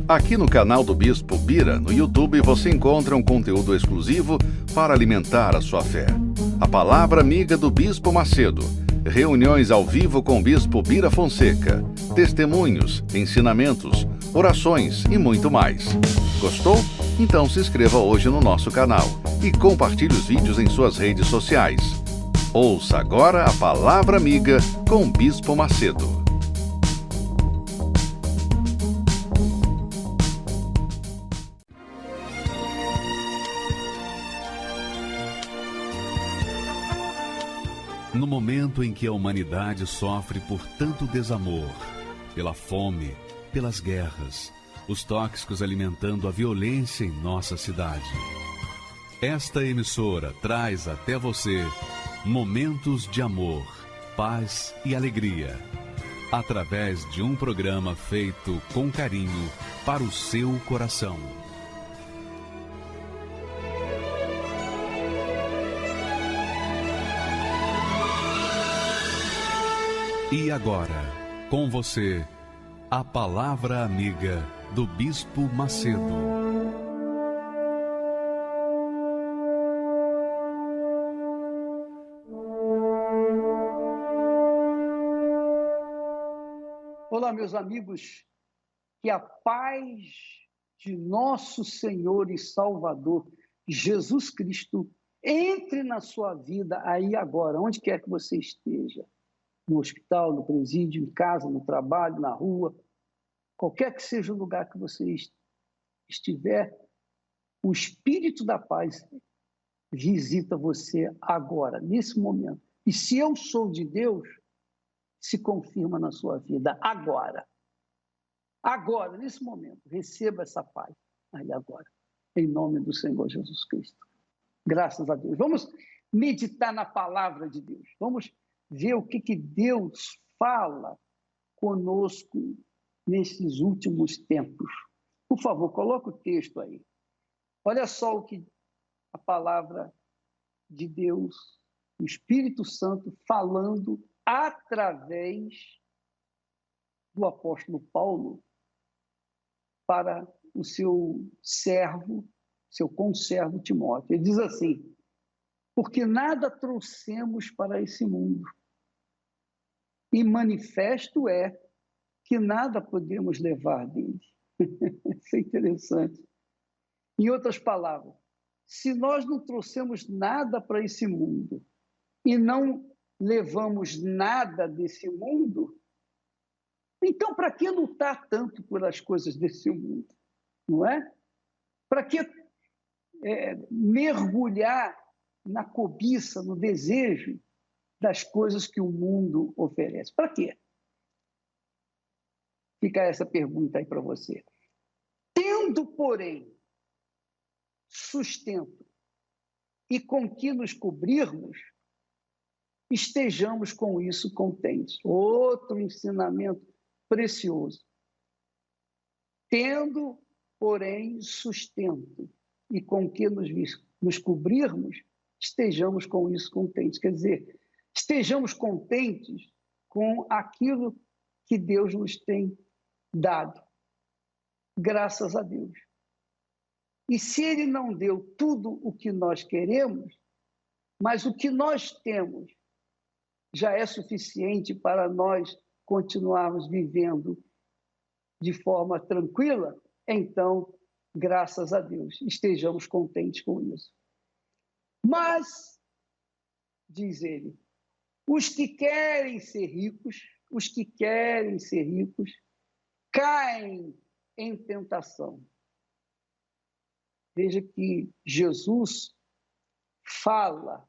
Aqui no canal do Bispo Bira, no YouTube, você encontra um conteúdo exclusivo para alimentar a sua fé. A Palavra Amiga do Bispo Macedo. Reuniões ao vivo com o Bispo Bira Fonseca. Testemunhos, ensinamentos, orações e muito mais. Gostou? Então se inscreva hoje no nosso canal e compartilhe os vídeos em suas redes sociais. Ouça agora a Palavra Amiga com o Bispo Macedo. No momento em que a humanidade sofre por tanto desamor, pela fome, pelas guerras, os tóxicos alimentando a violência em nossa cidade, esta emissora traz até você momentos de amor, paz e alegria, através de um programa feito com carinho para o seu coração. E agora, com você, a Palavra Amiga do Bispo Macedo. Olá, meus amigos, que a paz de nosso Senhor e Salvador, Jesus Cristo, entre na sua vida aí agora, onde quer que você esteja. No hospital, no presídio, em casa, no trabalho, na rua, qualquer que seja o lugar que você estiver, o Espírito da Paz visita você agora, nesse momento. E se eu sou de Deus, se confirma na sua vida agora. Agora, nesse momento, receba essa paz aí agora, em nome do Senhor Jesus Cristo. Graças a Deus. Vamos meditar na palavra de Deus. Vamos ver o que Deus fala conosco nesses últimos tempos. Por favor, coloque o texto aí. Olha só o que a palavra de Deus, o Espírito Santo, falando através do apóstolo Paulo para o seu servo, seu conservo Timóteo. Ele diz assim: porque nada trouxemos para esse mundo, e manifesto é que nada podemos levar dele. Isso é interessante. Em outras palavras, se nós não trouxemos nada para esse mundo e não levamos nada desse mundo, então para que lutar tanto pelas coisas desse mundo? Não é? Para que mergulhar na cobiça, no desejo das coisas que o mundo oferece? Para quê? Fica essa pergunta aí para você. Tendo, porém, sustento e com que nos cobrirmos, estejamos com isso contentes. Outro ensinamento precioso. Tendo, porém, sustento e com que nos cobrirmos, estejamos com isso contentes. Quer dizer, estejamos contentes com aquilo que Deus nos tem dado. Graças a Deus. E se Ele não deu tudo o que nós queremos, mas o que nós temos já é suficiente para nós continuarmos vivendo de forma tranquila, então, graças a Deus, estejamos contentes com isso. Mas, diz ele, os que querem ser ricos, caem em tentação. Veja que Jesus fala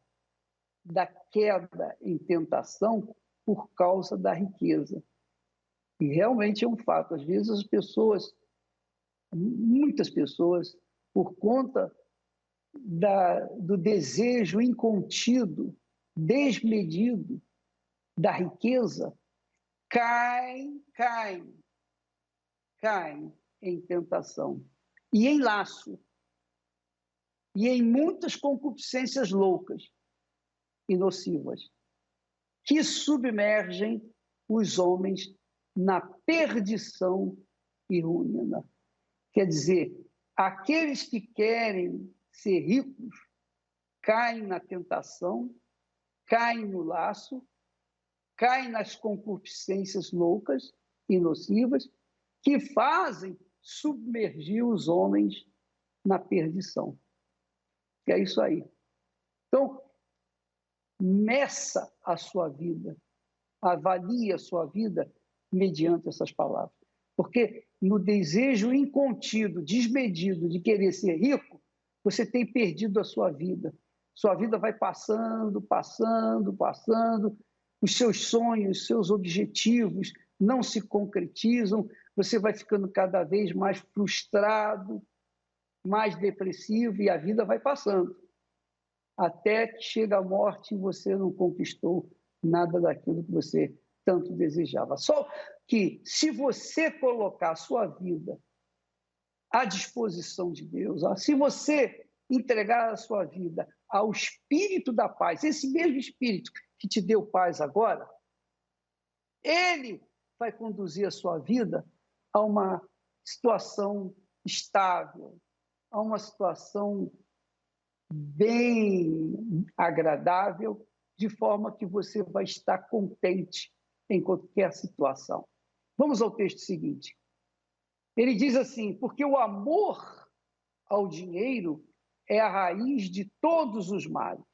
da queda em tentação por causa da riqueza. E realmente é um fato. Às vezes as pessoas, muitas pessoas, por conta do desejo incontido, desmedido da riqueza, caem em tentação e em laço e em muitas concupiscências loucas e nocivas que submergem os homens na perdição e ruína. Quer dizer, aqueles que querem ser ricos caem na tentação, caem no laço, caem nas concupiscências loucas e nocivas que fazem submergir os homens na perdição. É isso aí. Então, meça a sua vida, avalie a sua vida mediante essas palavras. Porque no desejo incontido, desmedido de querer ser rico, você tem perdido a sua vida. Sua vida vai passando, passando, passando, os seus sonhos, os seus objetivos não se concretizam, você vai ficando cada vez mais frustrado, mais depressivo e a vida vai passando. Até que chega a morte e você não conquistou nada daquilo que você tanto desejava. Só que se você colocar a sua vida à disposição de Deus, se você entregar a sua vida ao Espírito da paz, esse mesmo Espírito que te deu paz agora, ele vai conduzir a sua vida a uma situação estável, a uma situação bem agradável, de forma que você vai estar contente em qualquer situação. Vamos ao texto seguinte. Ele diz assim: porque o amor ao dinheiro é a raiz de todos os males.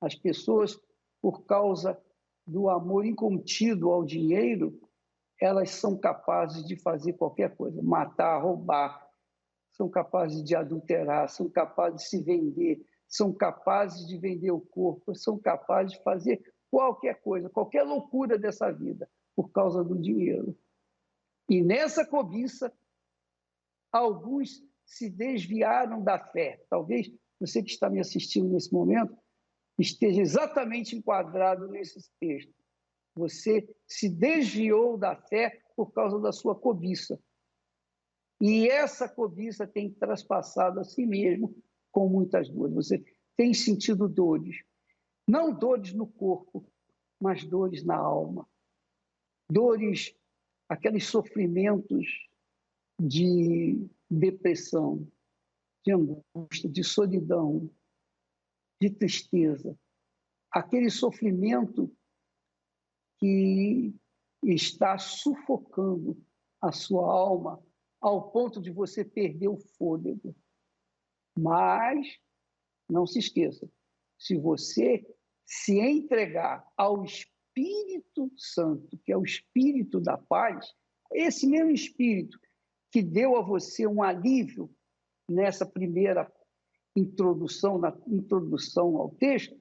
As pessoas, por causa do amor incontido ao dinheiro, elas são capazes de fazer qualquer coisa, matar, roubar, são capazes de adulterar, são capazes de se vender, são capazes de vender o corpo, são capazes de fazer qualquer coisa, qualquer loucura dessa vida, por causa do dinheiro. E nessa cobiça, alguns se desviaram da fé. Talvez você que está me assistindo nesse momento esteja exatamente enquadrado nesse texto. Você se desviou da fé por causa da sua cobiça. E essa cobiça tem traspassado a si mesmo com muitas dores. Você tem sentido dores, não dores no corpo, mas dores na alma. Dores, aqueles sofrimentos de depressão, de angústia, de solidão, de tristeza. Aquele sofrimento que está sufocando a sua alma ao ponto de você perder o fôlego. Mas, não se esqueça, se você se entregar ao Espírito Santo, que é o Espírito da paz, esse mesmo Espírito que deu a você um alívio nessa primeira introdução, na introdução ao texto,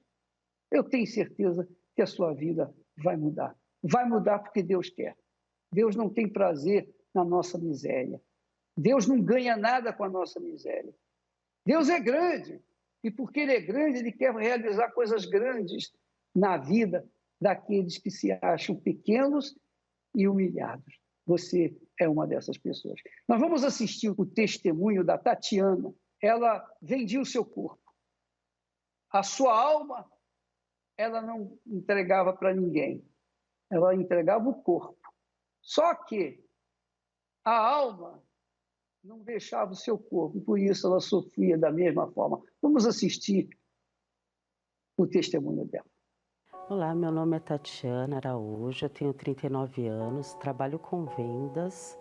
eu tenho certeza que a sua vida vai mudar. Vai mudar porque Deus quer. Deus não tem prazer na nossa miséria. Deus não ganha nada com a nossa miséria. Deus é grande, e porque Ele é grande, Ele quer realizar coisas grandes na vida daqueles que se acham pequenos e humilhados. Você é uma dessas pessoas. Nós vamos assistir o testemunho da Tatiana. Ela vendia o seu corpo. A sua alma, ela não entregava para ninguém. Ela entregava o corpo. Só que a alma não deixava o seu corpo, por isso ela sofria da mesma forma. Vamos assistir o testemunho dela. Olá, meu nome é Tatiana Araújo, eu tenho 39 anos, trabalho com vendas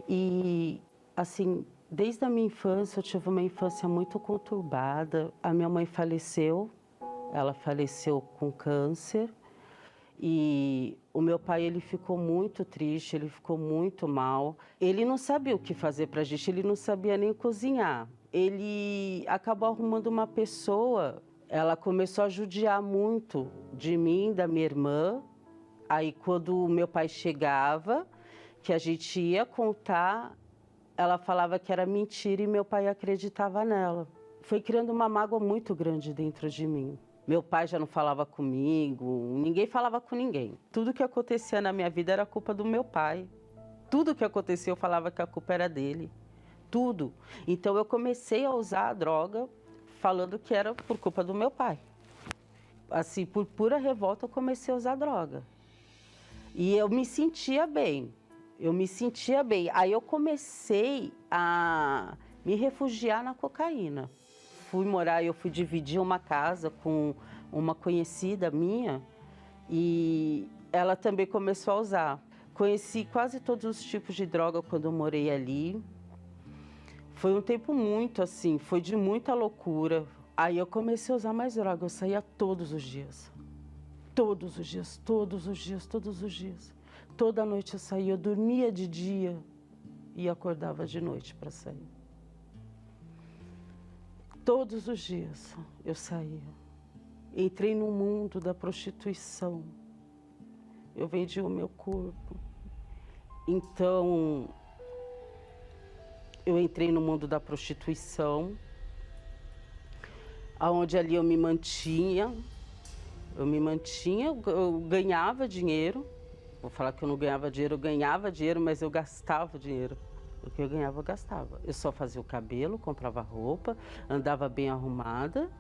e, assim, desde a minha infância eu tive uma infância muito conturbada. A minha mãe faleceu, ela faleceu com câncer. E o meu pai, ele ficou muito triste, ele ficou muito mal. Ele não sabia o que fazer para a gente, ele não sabia nem cozinhar. Ele acabou arrumando uma pessoa, ela começou a judiar muito de mim, da minha irmã. Aí quando o meu pai chegava, que a gente ia contar, ela falava que era mentira e meu pai acreditava nela. Foi criando uma mágoa muito grande dentro de mim. Meu pai já não falava comigo, ninguém falava com ninguém. Tudo que acontecia na minha vida era culpa do meu pai. Tudo que acontecia eu falava que a culpa era dele. Tudo. Então eu comecei a usar a droga falando que era por culpa do meu pai. Assim, por pura revolta eu comecei a usar droga. E eu me sentia bem. Eu me sentia bem. Aí eu comecei a me refugiar na cocaína. Eu fui dividir uma casa com uma conhecida minha e ela também começou a usar. Conheci quase todos os tipos de droga quando eu morei ali. Foi um tempo muito assim, foi de muita loucura. Aí eu comecei a usar mais droga, eu saía todos os dias. Todos os dias, todos os dias, todos os dias. Toda noite eu saía, eu dormia de dia e acordava de noite para sair. Todos os dias eu saía. Entrei no mundo da prostituição. Eu vendi o meu corpo. Então, eu entrei no mundo da prostituição, onde ali eu mantinha, eu ganhava dinheiro. Vou falar que eu não ganhava dinheiro, eu ganhava dinheiro, mas eu gastava dinheiro. O que eu ganhava, eu gastava. Eu só fazia o cabelo, comprava roupa, andava bem arrumada,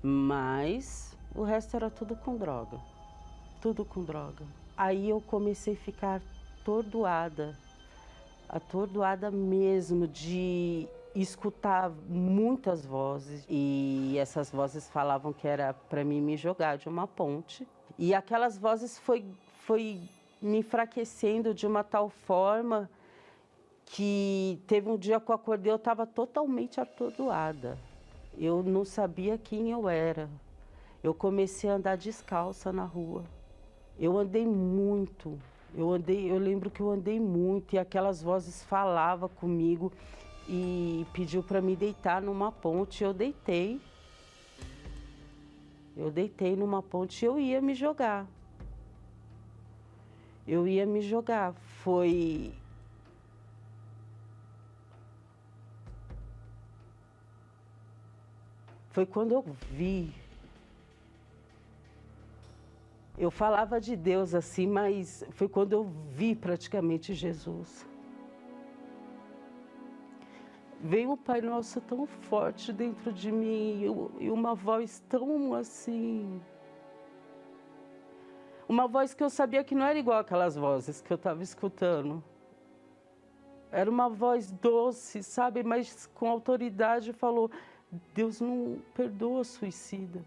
mas o resto era tudo com droga. Tudo com droga. Aí eu comecei a ficar atordoada mesmo, de escutar muitas vozes. E essas vozes falavam que era para mim me jogar de uma ponte. E aquelas vozes foi me enfraquecendo de uma tal forma que teve um dia que eu acordei, eu estava totalmente atordoada. Eu não sabia quem eu era. Eu comecei a andar descalça na rua. Eu andei muito. Eu lembro que eu andei muito e aquelas vozes falavam comigo e pediu para me deitar numa ponte. Eu deitei. Eu deitei numa ponte e eu ia me jogar. Eu ia me jogar. Foi quando eu vi. Eu falava de Deus assim, mas foi quando eu vi praticamente Jesus. Veio um Pai Nosso tão forte dentro de mim e uma voz tão assim... Uma voz que eu sabia que não era igual aquelas vozes que eu estava escutando. Era uma voz doce, sabe? Mas com autoridade falou, Deus não perdoa suicida.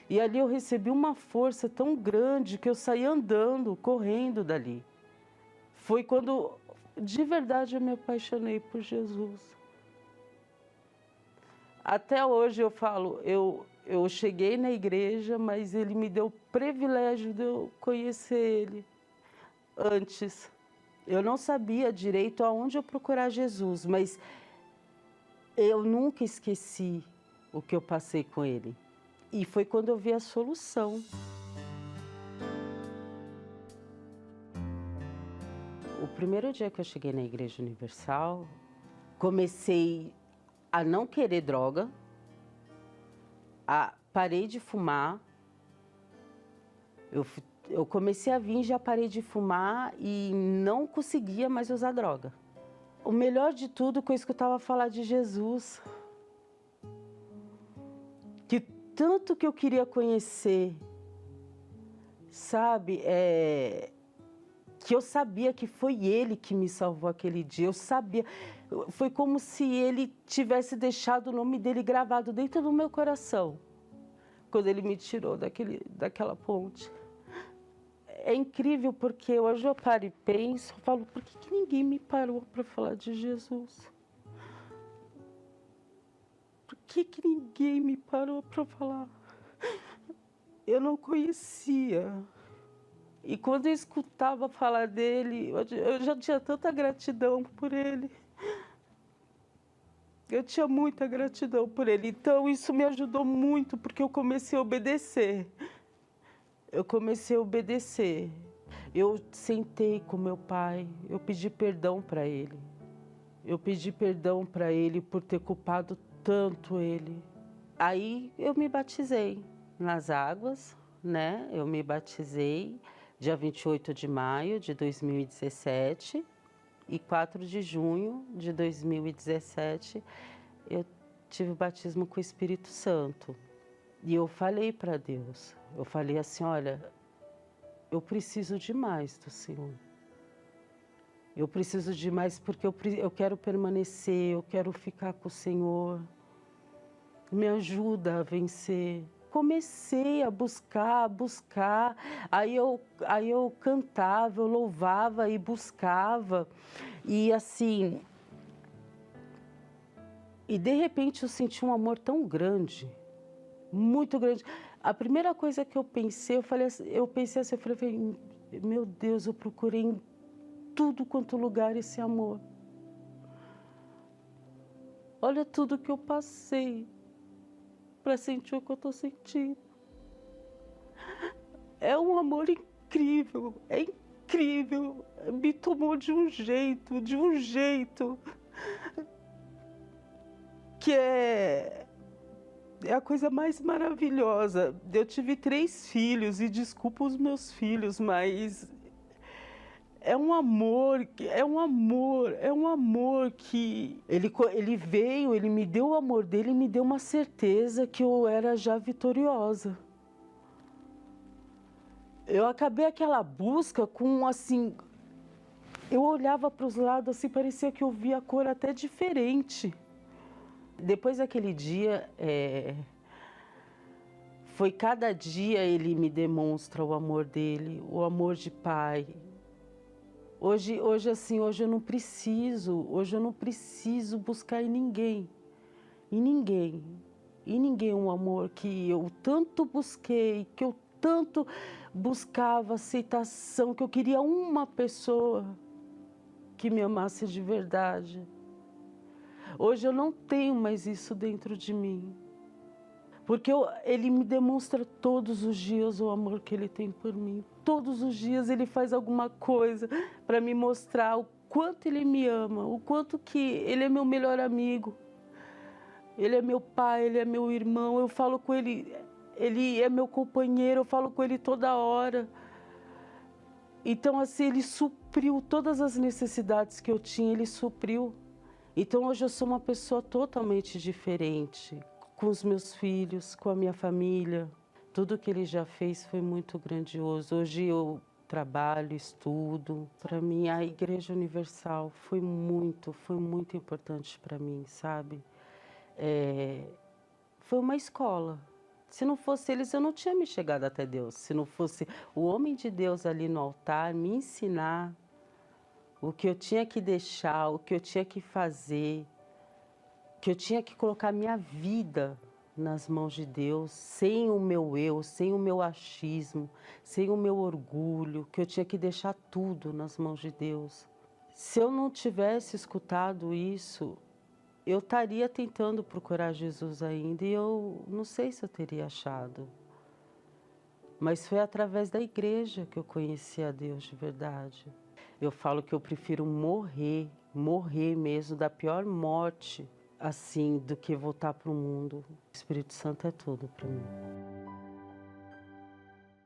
E ali eu recebi uma força tão grande que eu saí andando, correndo dali. Foi quando, de verdade, eu me apaixonei por Jesus. Até hoje eu falo, eu cheguei na igreja, mas ele me deu o privilégio de eu conhecer ele antes. Eu não sabia direito aonde eu procurar Jesus, mas eu nunca esqueci o que eu passei com ele. E foi quando eu vi a solução. O primeiro dia que eu cheguei na Igreja Universal, comecei a não querer droga, parei de fumar. Eu comecei a vir, já parei de fumar e não conseguia mais usar droga. O melhor de tudo que eu escutava falar de Jesus. Que tanto que eu queria conhecer, sabe? Que eu sabia que foi Ele que me salvou aquele dia. Eu sabia. Foi como se Ele tivesse deixado o nome dele gravado dentro do meu coração, quando Ele me tirou daquela ponte. É incrível porque hoje eu paro e penso, eu falo, por que ninguém me parou para falar de Jesus? Por que ninguém me parou para falar? Eu não conhecia. E quando eu escutava falar dele, eu já tinha tanta gratidão por ele. Eu tinha muita gratidão por ele. Então isso me ajudou muito, porque eu comecei a obedecer. Eu sentei com meu pai, eu pedi perdão para ele. Eu pedi perdão para ele por ter culpado tanto ele. Aí eu me batizei nas águas, né? Eu me batizei dia 28 de maio de 2017 e 4 de junho de 2017 eu tive o batismo com o Espírito Santo. E eu falei para Deus, eu falei assim, olha, eu preciso demais do Senhor. Eu preciso de mais porque eu quero permanecer, eu quero ficar com o Senhor. Me ajuda a vencer. Comecei a buscar. Aí eu cantava, eu louvava e buscava. E assim, e de repente eu senti um amor tão grande, muito grande. A primeira coisa que eu pensei, eu pensei assim, eu falei, meu Deus, eu procurei em tudo quanto lugar esse amor. Olha tudo que eu passei para sentir o que eu estou sentindo. É um amor incrível, é incrível. Me tomou de um jeito que é a coisa mais maravilhosa. Eu tive 3 filhos e desculpa os meus filhos, mas é um amor que ele veio, ele me deu o amor dele e me deu uma certeza que eu era já vitoriosa. Eu acabei aquela busca com assim, eu olhava para os lados assim, parecia que eu via a cor até diferente. Depois daquele dia, foi cada dia ele me demonstra o amor dele, o amor de pai. Hoje eu não preciso buscar em ninguém um amor que eu tanto busquei, que eu tanto buscava aceitação, que eu queria uma pessoa que me amasse de verdade. Hoje eu não tenho mais isso dentro de mim, porque ele me demonstra todos os dias o amor que ele tem por mim. Todos os dias ele faz alguma coisa para me mostrar o quanto ele me ama, o quanto que ele é meu melhor amigo. Ele é meu pai, ele é meu irmão, eu falo com ele, ele é meu companheiro, eu falo com ele toda hora. Então assim, ele supriu todas as necessidades que eu tinha, ele supriu. Então hoje eu sou uma pessoa totalmente diferente, com os meus filhos, com a minha família. Tudo que ele já fez foi muito grandioso. Hoje eu trabalho, estudo. Para mim, a Igreja Universal foi muito importante para mim, sabe? Foi uma escola. Se não fosse eles, eu não tinha me chegado até Deus. Se não fosse o homem de Deus ali no altar me ensinar o que eu tinha que deixar, o que eu tinha que fazer, que eu tinha que colocar minha vida nas mãos de Deus, sem o meu eu, sem o meu achismo, sem o meu orgulho, que eu tinha que deixar tudo nas mãos de Deus. Se eu não tivesse escutado isso, eu estaria tentando procurar Jesus ainda e eu não sei se eu teria achado. Mas foi através da igreja que eu conheci a Deus de verdade. Eu falo que eu prefiro morrer mesmo, da pior morte, assim, do que voltar para o mundo. O Espírito Santo é tudo para mim.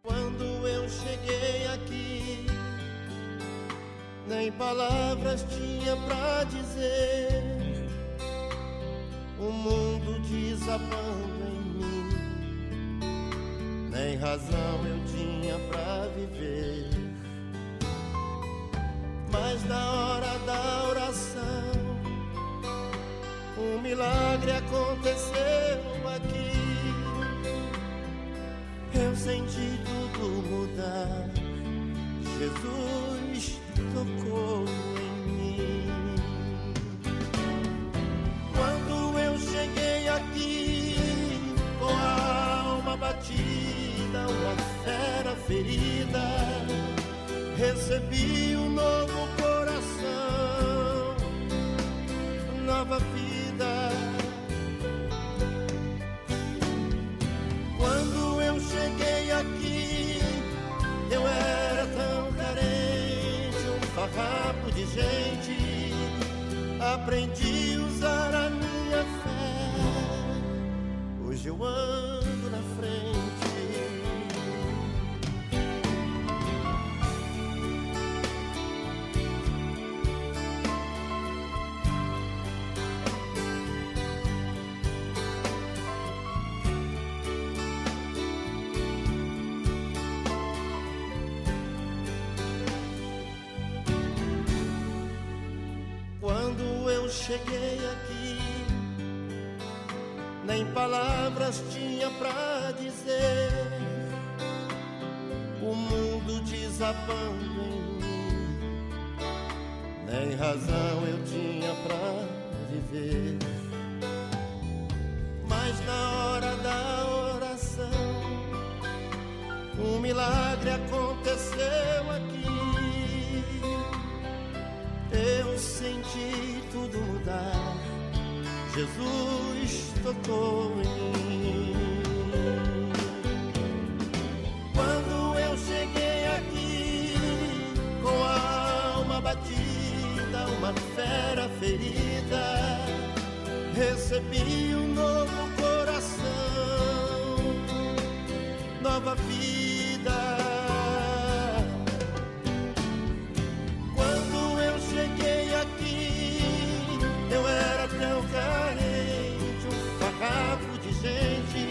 Quando eu cheguei aqui, nem palavras tinha pra dizer. O mundo desabando em mim, nem razão eu tinha pra viver. Mas na hora da oração, um milagre aconteceu aqui. Eu senti tudo mudar. Jesus tocou em mim. Quando eu cheguei aqui, com a alma batida, uma fera ferida, recebi um novo coração, nova vida. Quando eu cheguei aqui, eu era tão carente, um farrapo de gente. Aprendi a usar a minha fé, hoje eu ando na frente. cheguei aqui, nem palavras tinha pra dizer. O mundo desabando em mim, nem razão eu tinha pra viver. Mas na hora da oração, um milagre aconteceu aqui. Eu senti tudo mudar, Jesus tocou em mim. Quando eu cheguei aqui, com a alma batida, uma fera ferida, recebi um novo coração, nova vida. Quando eu cheguei aqui, eu era tão carente, um farrapo de gente.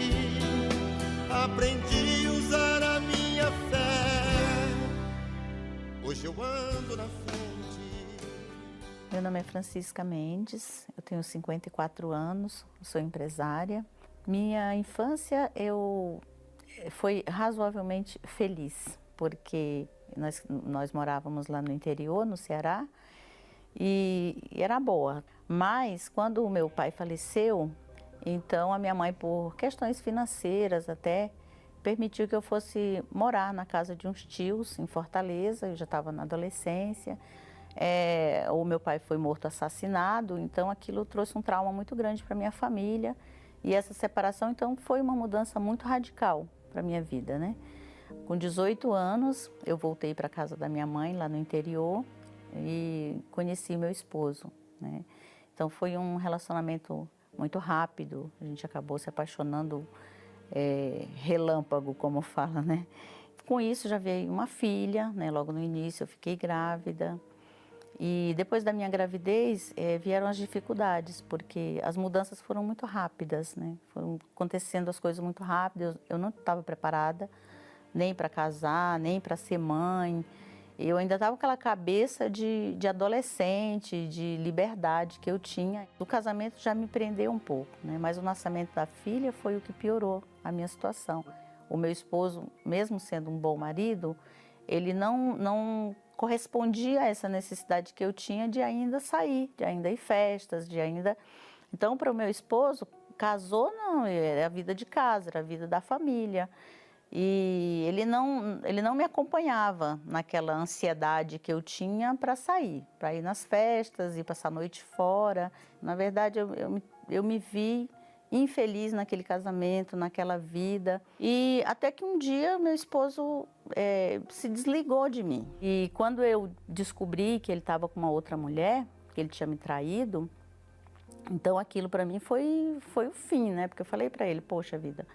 Aprendi a usar a minha fé, hoje eu ando na frente. Meu nome é Francisca Mendes, eu tenho 54 anos, sou empresária. Minha infância foi razoavelmente feliz, porque nós morávamos lá no interior, no Ceará, e era boa. Mas quando o meu pai faleceu, então a minha mãe, por questões financeiras até, permitiu que eu fosse morar na casa de uns tios em Fortaleza. Eu já estava na adolescência. O meu pai foi morto assassinado, então aquilo trouxe um trauma muito grande para minha família. E essa separação, então, foi uma mudança muito radical para a minha vida, né? Com 18 anos, eu voltei para a casa da minha mãe, lá no interior, e conheci meu esposo, né? Então, foi um relacionamento muito rápido, a gente acabou se apaixonando relâmpago, como fala, né? Com isso, já veio uma filha, né? Logo no início, eu fiquei grávida. E depois da minha gravidez, vieram as dificuldades, porque as mudanças foram muito rápidas, né? Foram acontecendo as coisas muito rápido. Eu não estava preparada nem para casar, nem para ser mãe. Eu ainda estava com aquela cabeça de adolescente, de liberdade que eu tinha. O casamento já me prendeu um pouco, né? Mas o nascimento da filha foi o que piorou a minha situação. O meu esposo, mesmo sendo um bom marido, ele não correspondia a essa necessidade que eu tinha de ainda sair, de ainda ir festas, de ainda... Então, para o meu esposo, casou não, era a vida de casa, era a vida da família. E ele não me acompanhava naquela ansiedade que eu tinha para sair, para ir nas festas e passar a noite fora. Na verdade, eu me vi infeliz naquele casamento, naquela vida. E até que um dia meu esposo se desligou de mim. E quando eu descobri que ele estava com uma outra mulher, que ele tinha me traído, então aquilo para mim foi o fim, né? Porque eu falei para ele, poxa vida,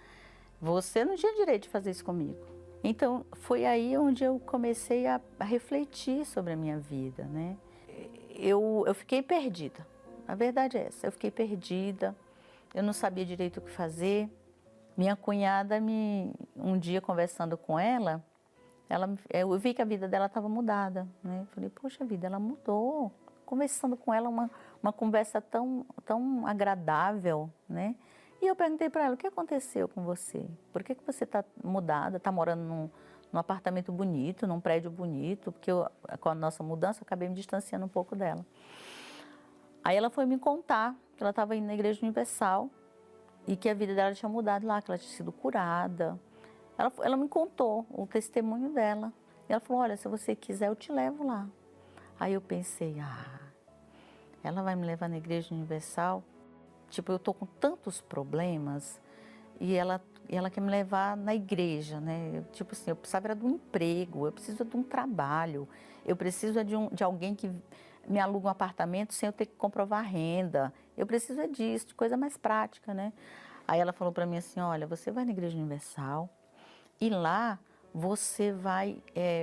você não tinha direito de fazer isso comigo. Então foi aí onde eu comecei a refletir sobre a minha vida, né? Eu fiquei perdida. A verdade é essa, eu fiquei perdida. Eu não sabia direito o que fazer. Minha cunhada, um dia conversando com ela, eu vi que a vida dela estava mudada, né? Eu falei, poxa vida, ela mudou. Conversando com ela, uma conversa tão agradável, né? E eu perguntei para ela, o que aconteceu com você? Por que você está mudada, está morando num apartamento bonito, num prédio bonito? Porque com a nossa mudança, eu acabei me distanciando um pouco dela. Aí ela foi me contar que ela estava indo na Igreja Universal e que a vida dela tinha mudado lá, que ela tinha sido curada. Ela me contou o testemunho dela. E ela falou, olha, se você quiser, eu te levo lá. Aí eu pensei, ela vai me levar na Igreja Universal? Tipo, eu estou com tantos problemas e ela quer me levar na igreja, né? Tipo assim, eu precisava de um emprego, eu preciso de um trabalho, eu preciso de alguém que me aluga um apartamento sem eu ter que comprovar renda. Eu preciso disso, de coisa mais prática, né? Aí ela falou para mim assim, olha, você vai na Igreja Universal e lá você vai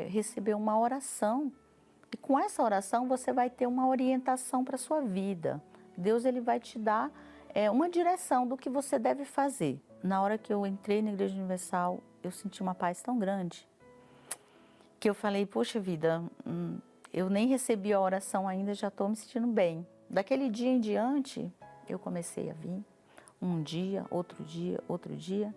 receber uma oração. E com essa oração você vai ter uma orientação para a sua vida. Deus ele vai te dar uma direção do que você deve fazer. Na hora que eu entrei na Igreja Universal, eu senti uma paz tão grande que eu falei, poxa vida, eu nem recebi a oração ainda, já estou me sentindo bem. Daquele dia em diante, eu comecei a vir um dia, outro dia, outro dia.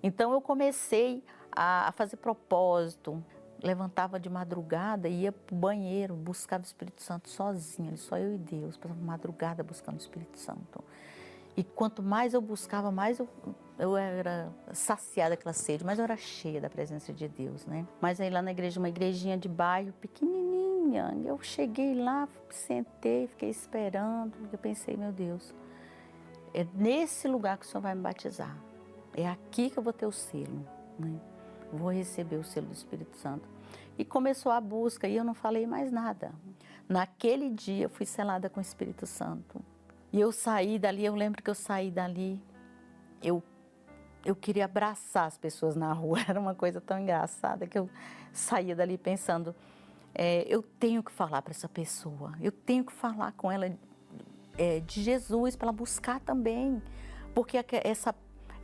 Então eu comecei a fazer propósito, levantava de madrugada e ia para o banheiro, buscava o Espírito Santo sozinha, só eu e Deus, passava madrugada buscando o Espírito Santo. E quanto mais eu buscava, mais eu era saciada daquela sede, mais eu era cheia da presença de Deus, né? Mas aí lá na igreja, uma igrejinha de bairro pequenininha, eu cheguei lá, sentei, fiquei esperando, eu pensei, meu Deus, é nesse lugar que o Senhor vai me batizar, é aqui que eu vou ter o selo, né? Vou receber o selo do Espírito Santo. E começou a busca e eu não falei mais nada. Naquele dia eu fui selada com o Espírito Santo. E eu saí dali, eu lembro que eu saí dali, eu queria abraçar as pessoas na rua, era uma coisa tão engraçada que eu saía dali pensando, eu tenho que falar para essa pessoa, eu tenho que falar com ela de Jesus, para ela buscar também, porque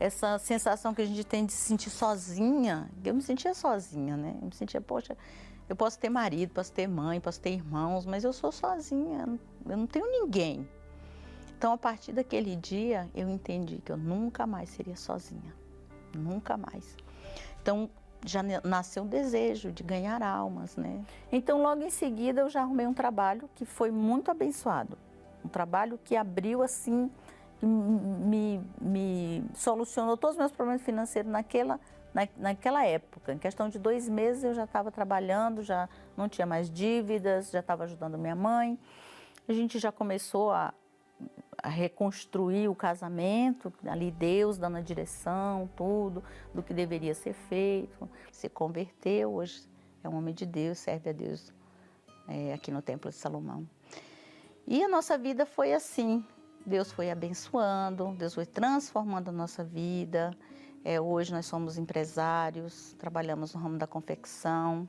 essa sensação que a gente tem de se sentir sozinha, eu me sentia sozinha, né? Eu me sentia, poxa, eu posso ter marido, posso ter mãe, posso ter irmãos, mas eu sou sozinha, eu não tenho ninguém. Então, a partir daquele dia, eu entendi que eu nunca mais seria sozinha, nunca mais. Então, já nasceu o desejo de ganhar almas, né? Então, logo em seguida, eu já arrumei um trabalho que foi muito abençoado. Um trabalho que abriu, assim, me solucionou todos os meus problemas financeiros naquela época. Em questão de 2 meses, eu já estava trabalhando, já não tinha mais dívidas, já estava ajudando minha mãe. A gente já começou a reconstruir o casamento, ali Deus dando a direção, tudo, do que deveria ser feito. Se converteu, hoje é um homem de Deus, serve a Deus aqui no Templo de Salomão. E a nossa vida foi assim, Deus foi abençoando, Deus foi transformando a nossa vida. Hoje nós somos empresários, trabalhamos no ramo da confecção,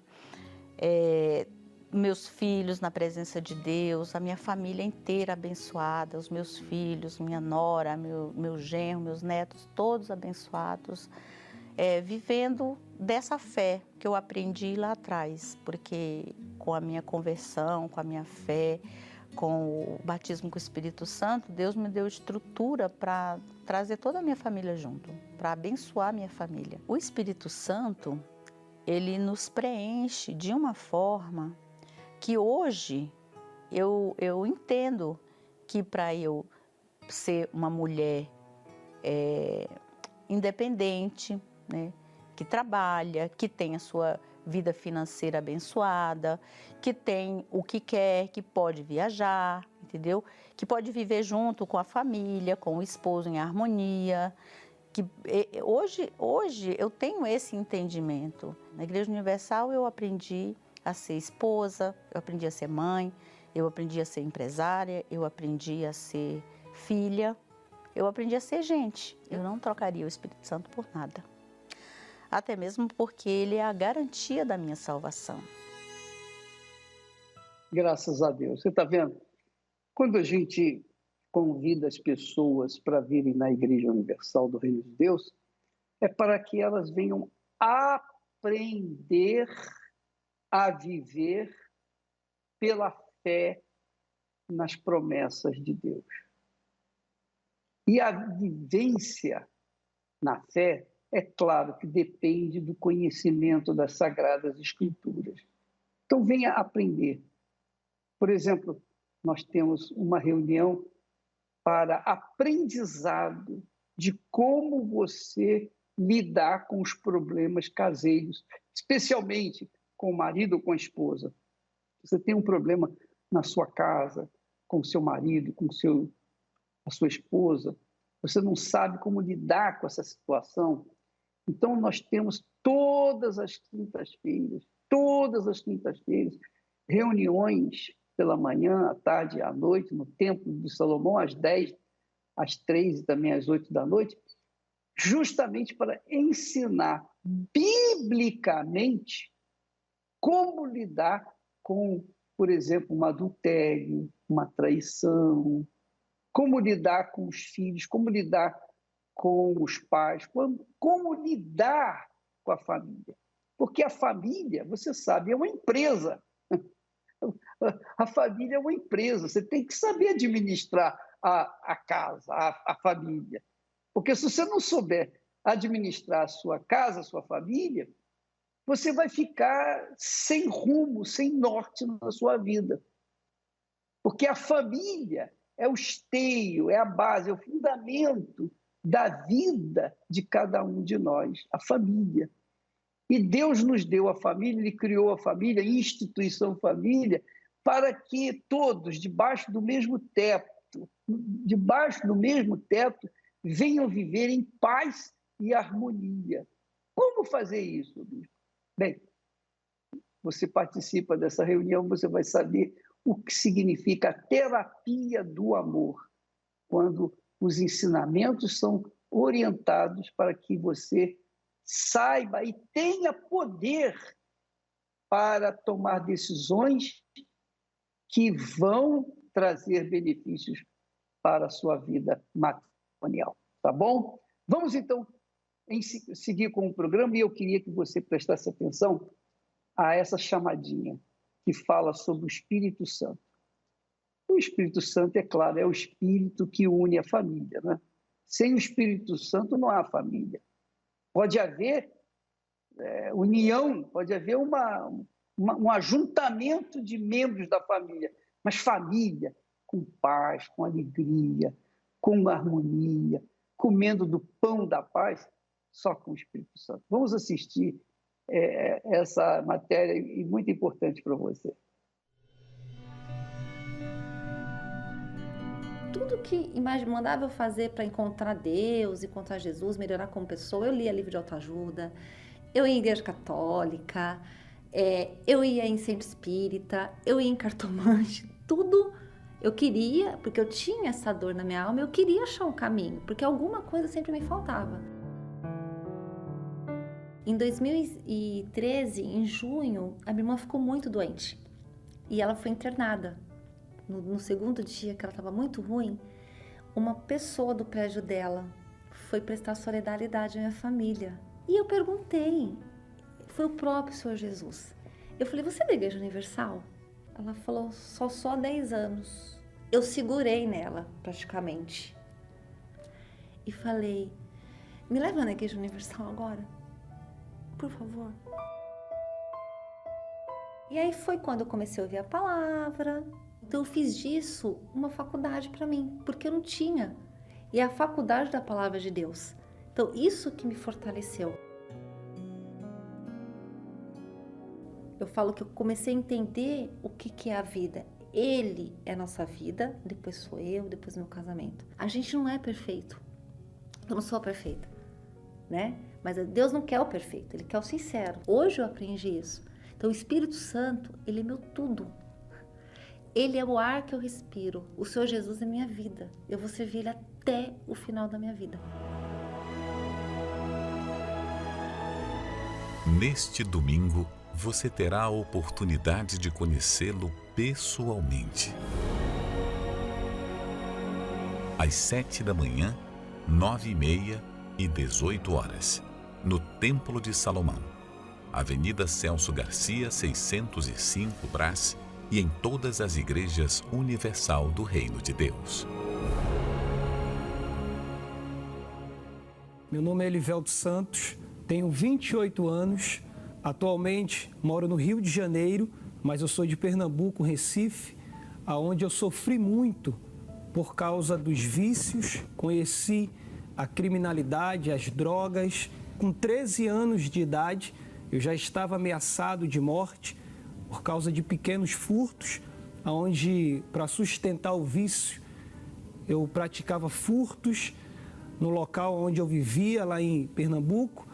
meus filhos na presença de Deus, a minha família inteira abençoada, os meus filhos, minha nora, meu genro, meus netos, todos abençoados, vivendo dessa fé que eu aprendi lá atrás, porque com a minha conversão, com a minha fé, com o batismo com o Espírito Santo, Deus me deu estrutura para trazer toda a minha família junto, para abençoar a minha família. O Espírito Santo, ele nos preenche de uma forma que hoje eu entendo que para eu ser uma mulher independente, né, que trabalha, que tem a sua vida financeira abençoada, que tem o que quer, que pode viajar, entendeu? Que pode viver junto com a família, com o esposo em harmonia. Que hoje eu tenho esse entendimento. Na Igreja Universal eu aprendi a ser esposa, eu aprendi a ser mãe, eu aprendi a ser empresária, eu aprendi a ser filha, eu aprendi a ser gente. Eu não trocaria o Espírito Santo por nada. Até mesmo porque ele é a garantia da minha salvação. Graças a Deus. Você está vendo? Quando a gente convida as pessoas para virem na Igreja Universal do Reino de Deus, é para que elas venham aprender a viver pela fé nas promessas de Deus. E a vivência na fé, é claro que depende do conhecimento das Sagradas Escrituras. Então, venha aprender. Por exemplo, nós temos uma reunião para aprendizado de como você lidar com os problemas caseiros, especialmente com o marido ou com a esposa. Você tem um problema na sua casa, com o seu marido, com a sua esposa, você não sabe como lidar com essa situação. Então, nós temos todas as quintas-feiras, reuniões pela manhã, à tarde e à noite, no Templo de Salomão, às 10, às 3 e também às 8 da noite, justamente para ensinar biblicamente como lidar com, por exemplo, um adultério, uma traição, como lidar com os filhos, como lidar com os pais, como lidar com a família. Porque a família, você sabe, é uma empresa. A família é uma empresa, você tem que saber administrar a casa, a família. Porque se você não souber administrar a sua casa, a sua família, você vai ficar sem rumo, sem norte na sua vida. Porque a família é o esteio, é a base, é o fundamento da vida de cada um de nós, a família. E Deus nos deu a família, Ele criou a família, a instituição família, para que todos, debaixo do mesmo teto, venham viver em paz e harmonia. Como fazer isso, bispo? Bem, você participa dessa reunião, você vai saber o que significa a terapia do amor, quando os ensinamentos são orientados para que você saiba e tenha poder para tomar decisões que vão trazer benefícios para a sua vida matrimonial, tá bom? Vamos, então, seguir com o programa e eu queria que você prestasse atenção a essa chamadinha que fala sobre o Espírito Santo. O Espírito Santo, é claro, é o Espírito que une a família, né? Sem o Espírito Santo não há família. Pode haver união, pode haver um ajuntamento de membros da família, mas família com paz, com alegria, com harmonia, comendo do pão da paz, só com o Espírito Santo. Vamos assistir essa matéria e muito importante para você. Tudo que mandava eu fazer para encontrar Deus, encontrar Jesus, melhorar como pessoa, eu lia livro de autoajuda, eu ia em igreja católica, eu ia em centro espírita, eu ia em cartomante, tudo eu queria, porque eu tinha essa dor na minha alma, eu queria achar um caminho, porque alguma coisa sempre me faltava. Em 2013, em junho, a minha irmã ficou muito doente e ela foi internada. No segundo dia, que ela estava muito ruim, uma pessoa do prédio dela foi prestar solidariedade à minha família. E eu perguntei, foi o próprio Senhor Jesus. Eu falei, você é da Igreja Universal? Ela falou, só há 10 anos. Eu segurei nela, praticamente. E falei, me leva na Igreja Universal agora? Por favor. E aí foi quando eu comecei a ouvir a palavra. Então eu fiz disso uma faculdade para mim, porque eu não tinha. E é a faculdade da palavra de Deus. Então isso que me fortaleceu. Eu falo que eu comecei a entender o que é a vida. Ele é a nossa vida, depois sou eu, depois meu casamento. A gente não é perfeito. Eu não sou perfeita, né? Mas Deus não quer o perfeito, Ele quer o sincero. Hoje eu aprendi isso. Então o Espírito Santo, Ele é meu tudo. Ele é o ar que eu respiro. O Senhor Jesus é minha vida. Eu vou servir Ele até o final da minha vida. Neste domingo, você terá a oportunidade de conhecê-lo pessoalmente. Às 7 da manhã, 9h30 e 18 horas, no Templo de Salomão, Avenida Celso Garcia, 605 Brás, e em todas as igrejas universal do Reino de Deus. Meu nome é Elivelto Santos, tenho 28 anos, atualmente moro no Rio de Janeiro, mas eu sou de Pernambuco, Recife, aonde eu sofri muito por causa dos vícios, conheci a criminalidade, as drogas. Com 13 anos de idade, eu já estava ameaçado de morte por causa de pequenos furtos, onde, para sustentar o vício, eu praticava furtos no local onde eu vivia, lá em Pernambuco.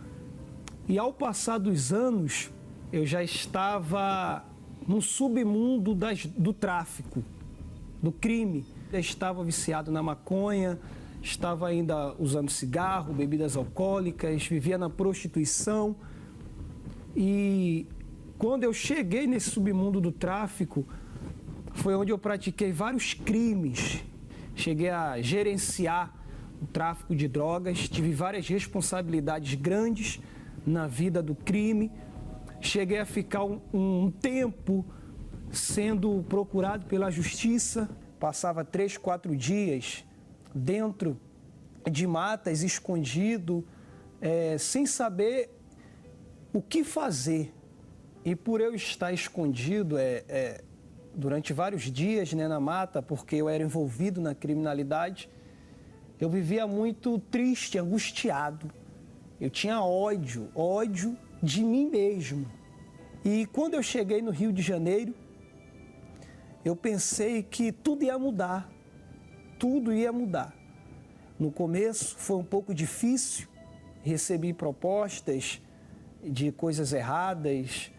E ao passar dos anos, eu já estava no submundo do tráfico, do crime. Eu estava viciado na maconha, estava ainda usando cigarro, bebidas alcoólicas, vivia na prostituição. E quando eu cheguei nesse submundo do tráfico, foi onde eu pratiquei vários crimes. Cheguei a gerenciar o tráfico de drogas, tive várias responsabilidades grandes na vida do crime. Cheguei a ficar um tempo sendo procurado pela justiça, passava 3, 4 dias dentro de matas, escondido, sem saber o que fazer. E por eu estar escondido durante vários dias, né, na mata, porque eu era envolvido na criminalidade, eu vivia muito triste, angustiado. Eu tinha ódio de mim mesmo. E quando eu cheguei no Rio de Janeiro, eu pensei que tudo ia mudar. Tudo ia mudar. No começo foi um pouco difícil, recebi propostas de coisas erradas.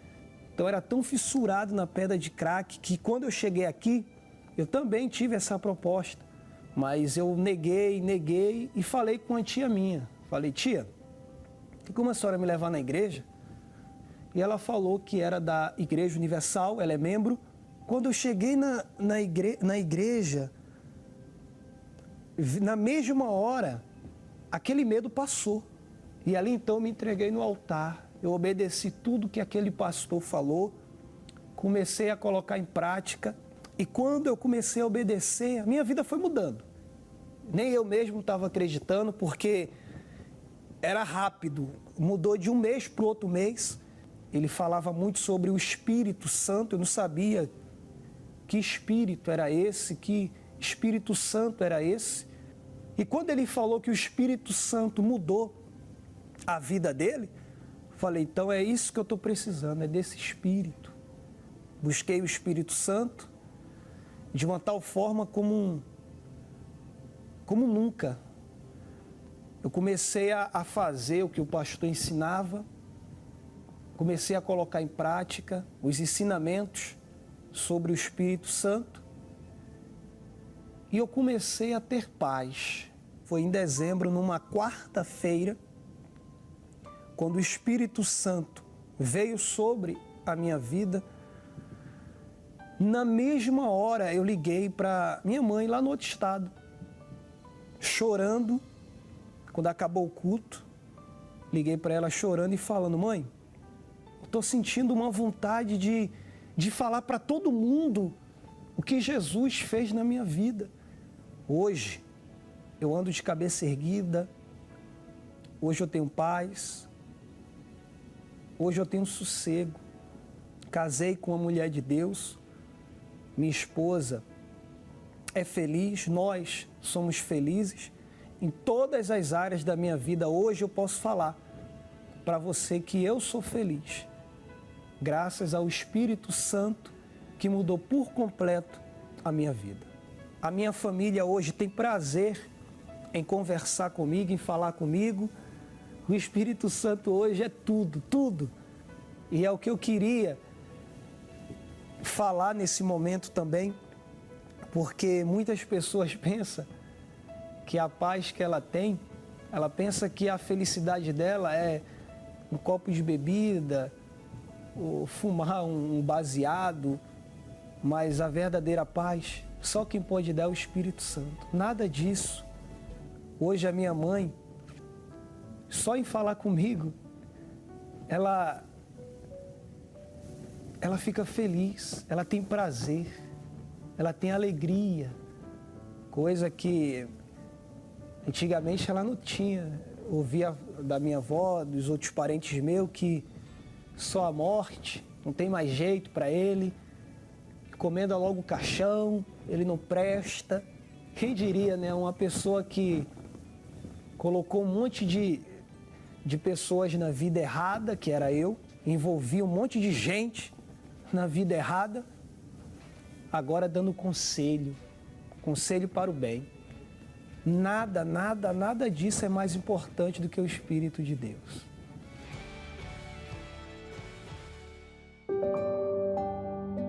Então era tão fissurado na pedra de crack que quando eu cheguei aqui, eu também tive essa proposta. Mas eu neguei e falei com a tia minha. Falei, tia, tem como a senhora me levar na igreja? E ela falou que era da Igreja Universal, ela é membro. Quando eu cheguei na igreja, na mesma hora, aquele medo passou. E ali então eu me entreguei no altar. Eu obedeci tudo que aquele pastor falou, comecei a colocar em prática. E quando eu comecei a obedecer, a minha vida foi mudando. Nem eu mesmo estava acreditando, porque era rápido. Mudou de um mês para o outro mês. Ele falava muito sobre o Espírito Santo. Eu não sabia que Espírito era esse, que Espírito Santo era esse. E quando ele falou que o Espírito Santo mudou a vida dele, falei, então é isso que eu estou precisando, é desse Espírito. Busquei o Espírito Santo de uma tal forma como nunca. Eu comecei a fazer o que o pastor ensinava, comecei a colocar em prática os ensinamentos sobre o Espírito Santo e eu comecei a ter paz. Foi em dezembro, numa quarta-feira, quando o Espírito Santo veio sobre a minha vida. Na mesma hora eu liguei para minha mãe lá no outro estado, chorando. Quando acabou o culto, liguei para ela chorando e falando, mãe, eu estou sentindo uma vontade de falar para todo mundo o que Jesus fez na minha vida. Hoje eu ando de cabeça erguida, hoje eu tenho paz, hoje eu tenho sossego. Casei com uma mulher de Deus, minha esposa é feliz, nós somos felizes. Em todas as áreas da minha vida, hoje eu posso falar para você que eu sou feliz, graças ao Espírito Santo que mudou por completo a minha vida. A minha família hoje tem prazer em conversar comigo, em falar comigo. O Espírito Santo hoje é tudo, tudo. E é o que eu queria falar nesse momento também, porque muitas pessoas pensam que a paz que ela tem, ela pensa que a felicidade dela é um copo de bebida, ou fumar um baseado, mas a verdadeira paz, só quem pode dar é o Espírito Santo. Nada disso. Hoje a minha mãe, só em falar comigo, ela fica feliz, ela tem prazer, ela tem alegria, coisa que antigamente ela não tinha. Ouvia da minha avó, dos outros parentes meus, que só a morte, não tem mais jeito para ele, comenda logo o caixão, ele não presta. Quem diria, né? Uma pessoa que colocou um monte de pessoas na vida errada, que era eu, envolvia um monte de gente na vida errada, agora dando conselho para o bem. Nada disso é mais importante do que o Espírito de Deus.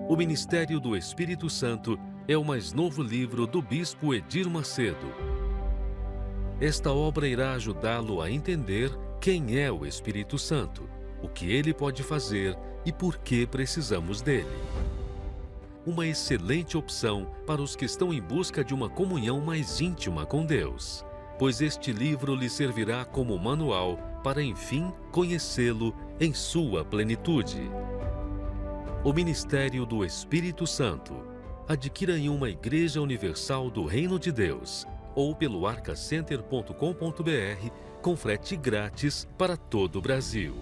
O Ministério do Espírito Santo é o mais novo livro do Bispo Edir Macedo. Esta obra irá ajudá-lo a entender quem é o Espírito Santo, o que ele pode fazer e por que precisamos dele. Uma excelente opção para os que estão em busca de uma comunhão mais íntima com Deus, pois este livro lhe servirá como manual para, enfim, conhecê-lo em sua plenitude. o ministério do Espírito Santo. Adquira em uma Igreja Universal do Reino de Deus ou pelo arcacenter.com.br com frete grátis para todo o Brasil.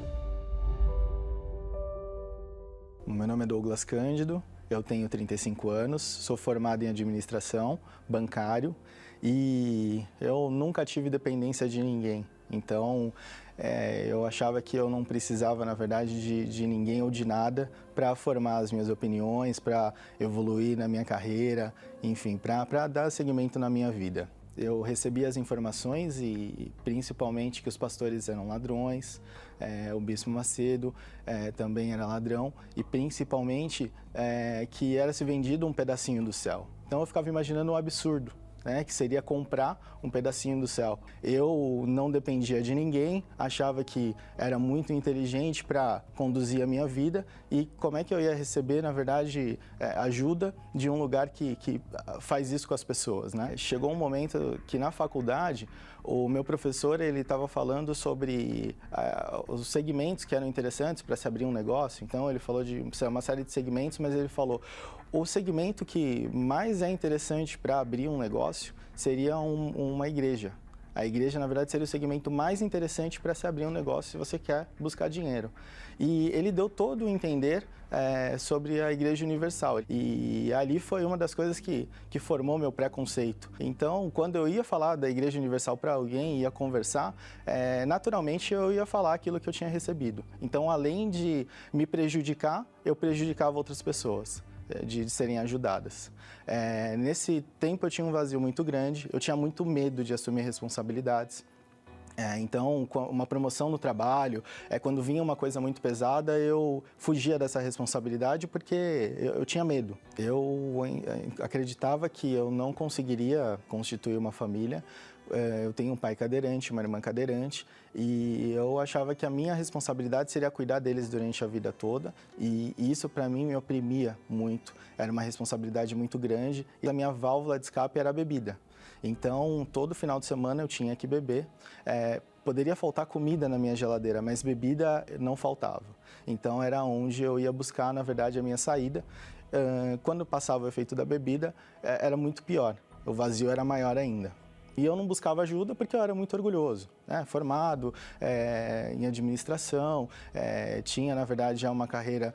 Meu nome é Douglas Cândido, eu tenho 35 anos, sou formado em administração, bancário e eu nunca tive dependência de ninguém. Então, eu achava que eu não precisava, na verdade, de ninguém ou de nada para formar as minhas opiniões, para evoluir na minha carreira, enfim, para dar seguimento na minha vida. Eu recebi as informações e principalmente que os pastores eram ladrões, o Bispo Macedo também era ladrão e principalmente que era se vendido um pedacinho do céu. Então eu ficava imaginando um absurdo, que seria comprar um pedacinho do céu. Eu não dependia de ninguém, achava que era muito inteligente para conduzir a minha vida e como é que eu ia receber, na verdade, ajuda de um lugar que faz isso com as pessoas, né? Chegou um momento que na faculdade, o meu professor ele estava falando sobre os segmentos que eram interessantes para se abrir um negócio, então ele falou de uma série de segmentos, mas ele falou o segmento que mais é interessante para abrir um negócio seria uma igreja. A igreja, na verdade, seria o segmento mais interessante para se abrir um negócio se você quer buscar dinheiro. E ele deu todo o entender sobre a Igreja Universal. E ali foi uma das coisas que formou meu preconceito. Então, quando eu ia falar da Igreja Universal para alguém, ia conversar, naturalmente eu ia falar aquilo que eu tinha recebido. Então, além de me prejudicar, eu prejudicava outras pessoas. De serem ajudadas. Nesse tempo eu tinha um vazio muito grande, eu tinha muito medo de assumir responsabilidades. Então, uma promoção no trabalho, quando vinha uma coisa muito pesada, eu fugia dessa responsabilidade porque eu tinha medo. Eu acreditava que eu não conseguiria constituir uma família. Eu tenho um pai cadeirante, uma irmã cadeirante, e eu achava que a minha responsabilidade seria cuidar deles durante a vida toda, e isso para mim me oprimia muito, era uma responsabilidade muito grande, e a minha válvula de escape era a bebida. Então, todo final de semana eu tinha que beber, poderia faltar comida na minha geladeira, mas bebida não faltava. Então, era onde eu ia buscar, na verdade, a minha saída. Quando passava o efeito da bebida, era muito pior, o vazio era maior ainda. E eu não buscava ajuda porque eu era muito orgulhoso, formado em administração, tinha, na verdade, já uma carreira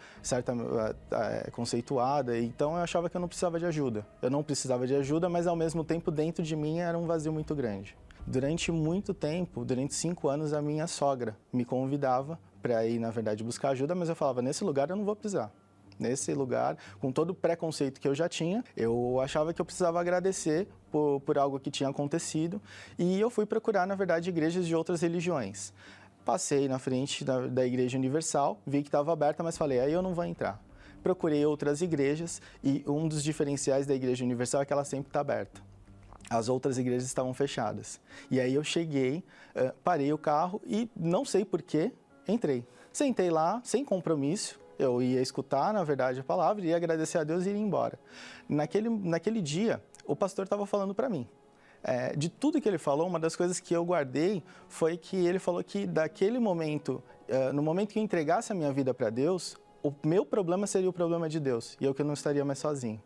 conceituada, então eu achava que eu não precisava de ajuda. Eu não precisava de ajuda, mas ao mesmo tempo dentro de mim era um vazio muito grande. Durante muito tempo, durante 5 anos, a minha sogra me convidava para ir, na verdade, buscar ajuda, mas eu falava, nesse lugar eu não vou precisar. Nesse lugar, com todo o preconceito que eu já tinha, eu achava que eu precisava agradecer por algo que tinha acontecido e eu fui procurar, na verdade, igrejas de outras religiões. Passei na frente da Igreja Universal, vi que estava aberta, mas falei, aí eu não vou entrar. Procurei outras igrejas e um dos diferenciais da Igreja Universal é que ela sempre está aberta. As outras igrejas estavam fechadas. E aí eu cheguei, parei o carro e não sei porquê, entrei. Sentei lá, sem compromisso. Eu ia escutar, na verdade, a palavra, ia agradecer a Deus e ir embora. Naquele dia, o pastor estava falando para mim. De tudo que ele falou, uma das coisas que eu guardei foi que ele falou que daquele momento, no momento que eu entregasse a minha vida para Deus, o meu problema seria o problema de Deus e eu que não estaria mais sozinho.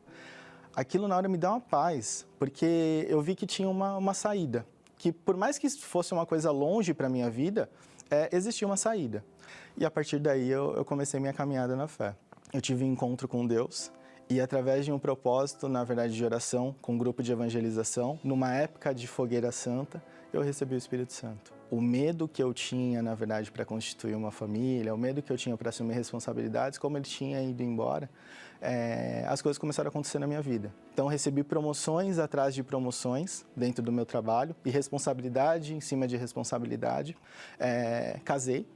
Aquilo na hora me dá uma paz, porque eu vi que tinha uma saída. Que por mais que fosse uma coisa longe para a minha vida, existia uma saída. E a partir daí eu comecei minha caminhada na fé. Eu tive um encontro com Deus e através de um propósito, na verdade, de oração, com um grupo de evangelização, numa época de fogueira santa, eu recebi o Espírito Santo. O medo que eu tinha, na verdade, para constituir uma família, o medo que eu tinha para assumir responsabilidades, como ele tinha ido embora, as coisas começaram a acontecer na minha vida. Então, recebi promoções atrás de promoções dentro do meu trabalho e responsabilidade em cima de responsabilidade. Casei.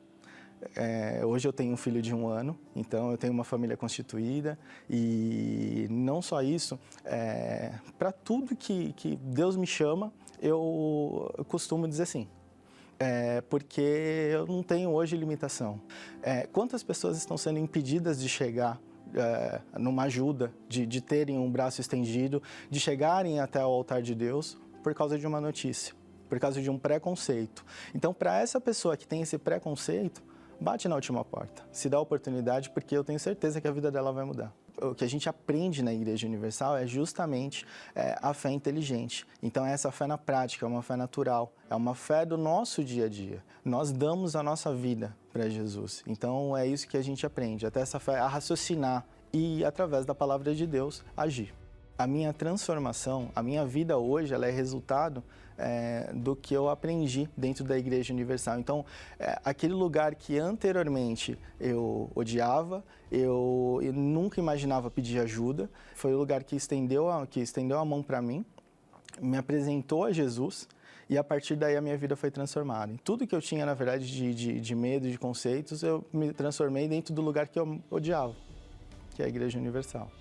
Hoje eu tenho um filho de 1 ano, então eu tenho uma família constituída e não só isso, para tudo que Deus me chama, eu costumo dizer sim. Porque eu não tenho hoje limitação. Quantas pessoas estão sendo impedidas de chegar numa ajuda, de terem um braço estendido, de chegarem até o altar de Deus por causa de uma notícia, por causa de um preconceito. Então, para essa pessoa que tem esse preconceito, bate na última porta, se dá a oportunidade, porque eu tenho certeza que a vida dela vai mudar. O que a gente aprende na Igreja Universal é justamente a fé inteligente. Então, é essa fé na prática, é uma fé natural, é uma fé do nosso dia a dia. Nós damos a nossa vida para Jesus. Então, é isso que a gente aprende, até essa fé a raciocinar e, através da palavra de Deus, agir. A minha transformação, a minha vida hoje, ela é resultado do que eu aprendi dentro da Igreja Universal. Então, aquele lugar que anteriormente eu odiava, eu nunca imaginava pedir ajuda, foi o lugar que estendeu a mão para mim, me apresentou a Jesus, e a partir daí a minha vida foi transformada. Em tudo que eu tinha, na verdade, de medo, de conceitos, eu me transformei dentro do lugar que eu odiava, que é a Igreja Universal.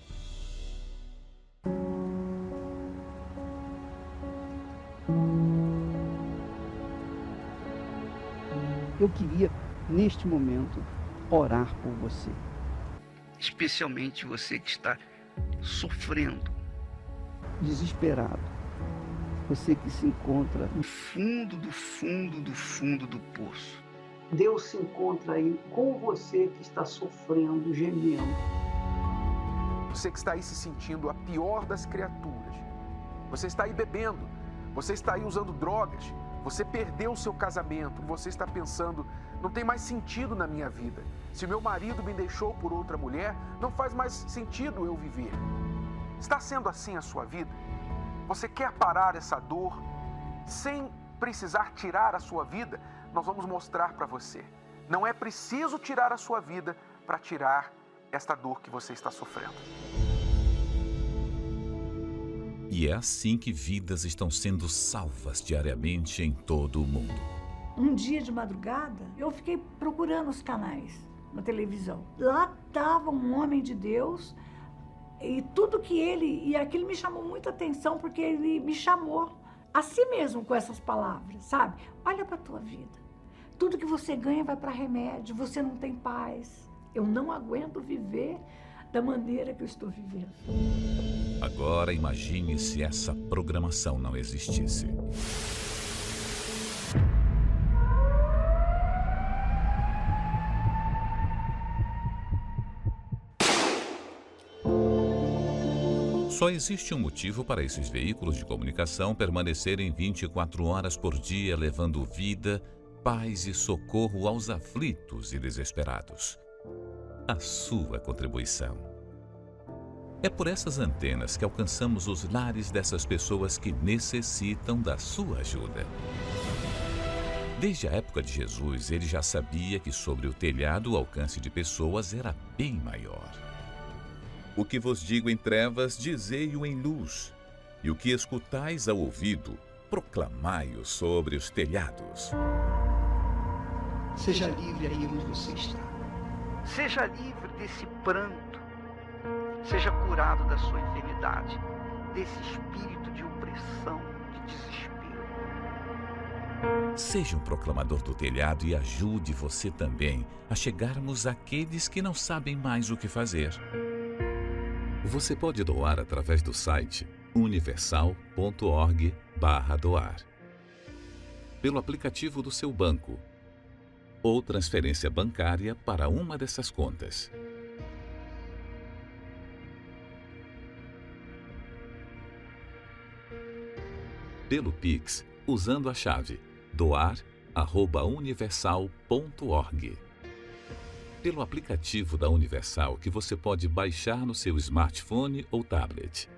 Eu queria, neste momento, orar por você. Especialmente você que está sofrendo, desesperado. Você que se encontra no fundo do fundo do fundo do poço. Deus se encontra aí com você que está sofrendo, gemendo. Você que está aí se sentindo a pior das criaturas. Você está aí bebendo. Você está aí usando drogas. Você perdeu o seu casamento, você está pensando, não tem mais sentido na minha vida. Se meu marido me deixou por outra mulher, não faz mais sentido eu viver. Está sendo assim a sua vida? Você quer parar essa dor sem precisar tirar a sua vida? Nós vamos mostrar para você. Não é preciso tirar a sua vida para tirar esta dor que você está sofrendo. E é assim que vidas estão sendo salvas diariamente em todo o mundo. Um dia de madrugada, eu fiquei procurando os canais na televisão. Lá estava um homem de Deus e tudo que e aquilo me chamou muita atenção porque ele me chamou a si mesmo com essas palavras, sabe? Olha para a tua vida. Tudo que você ganha vai para remédio, você não tem paz. Eu não aguento viver da maneira que eu estou vivendo. Agora imagine se essa programação não existisse. Só existe um motivo para esses veículos de comunicação permanecerem 24 horas por dia, levando vida, paz e socorro aos aflitos e desesperados. A sua contribuição. É por essas antenas que alcançamos os lares dessas pessoas que necessitam da sua ajuda. Desde a época de Jesus, ele já sabia que sobre o telhado o alcance de pessoas era bem maior. O que vos digo em trevas, dizei-o em luz, e o que escutais ao ouvido, proclamai-o sobre os telhados. Seja livre aí onde você está. Seja livre desse pranto. Seja curado da sua enfermidade, desse espírito de opressão, de desespero. Seja um proclamador do telhado e ajude você também a chegarmos àqueles que não sabem mais o que fazer. Você pode doar através do site universal.org/doar, pelo aplicativo do seu banco ou transferência bancária para uma dessas contas. Pelo Pix, usando a chave doar@universal.org. Pelo aplicativo da Universal que você pode baixar no seu smartphone ou tablet.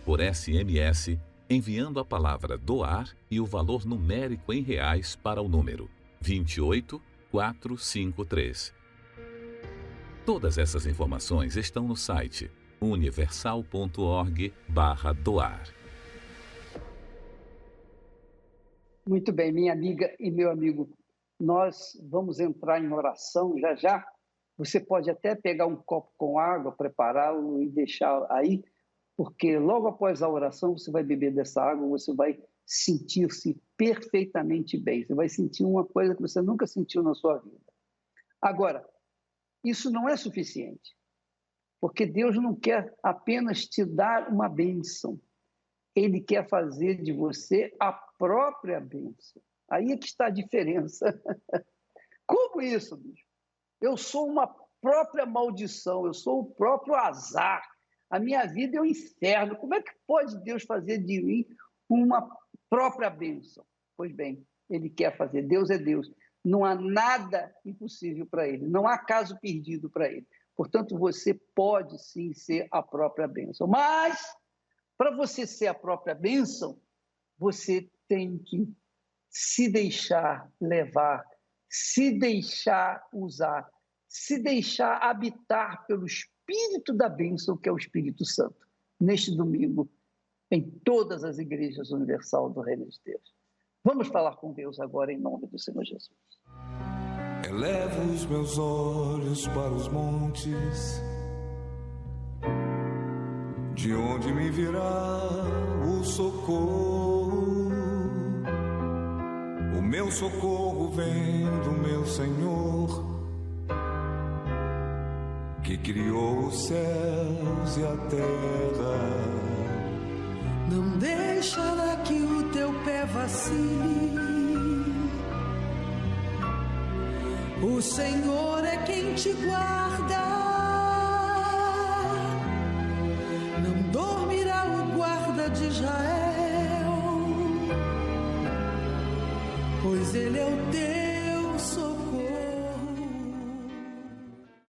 Por SMS, enviando a palavra doar e o valor numérico em reais para o número 28453. Todas essas informações estão no site universal.org/doar. Muito bem, minha amiga e meu amigo, nós vamos entrar em oração já já. Você pode até pegar um copo com água, prepará-lo e deixar aí, porque logo após a oração você vai beber dessa água, você vai sentir-se perfeitamente bem. Você vai sentir uma coisa que você nunca sentiu na sua vida. Agora, isso não é suficiente, porque Deus não quer apenas te dar uma bênção. Ele quer fazer de você a própria bênção. Aí é que está a diferença. Como isso, bispo? Eu sou uma própria maldição, eu sou o próprio azar. A minha vida é um inferno. Como é que pode Deus fazer de mim uma própria bênção? Pois bem, Ele quer fazer. Deus é Deus. Não há nada impossível para Ele. Não há caso perdido para Ele. Portanto, você pode sim ser a própria bênção. Mas, para você ser a própria bênção, você tem que se deixar levar, se deixar usar, se deixar habitar pelo Espírito da bênção, que é o Espírito Santo, neste domingo, em todas as igrejas universal do Reino de Deus. Vamos falar com Deus agora, em nome do Senhor Jesus. Elevo os meus olhos para os montes, de onde me virá o socorro. O meu socorro vem do meu Senhor, que criou os céus e a terra. Não deixará que o teu pé vacile. O Senhor é quem te guarda. Não dormirá o guarda de Israel, pois Ele é o teu socorro.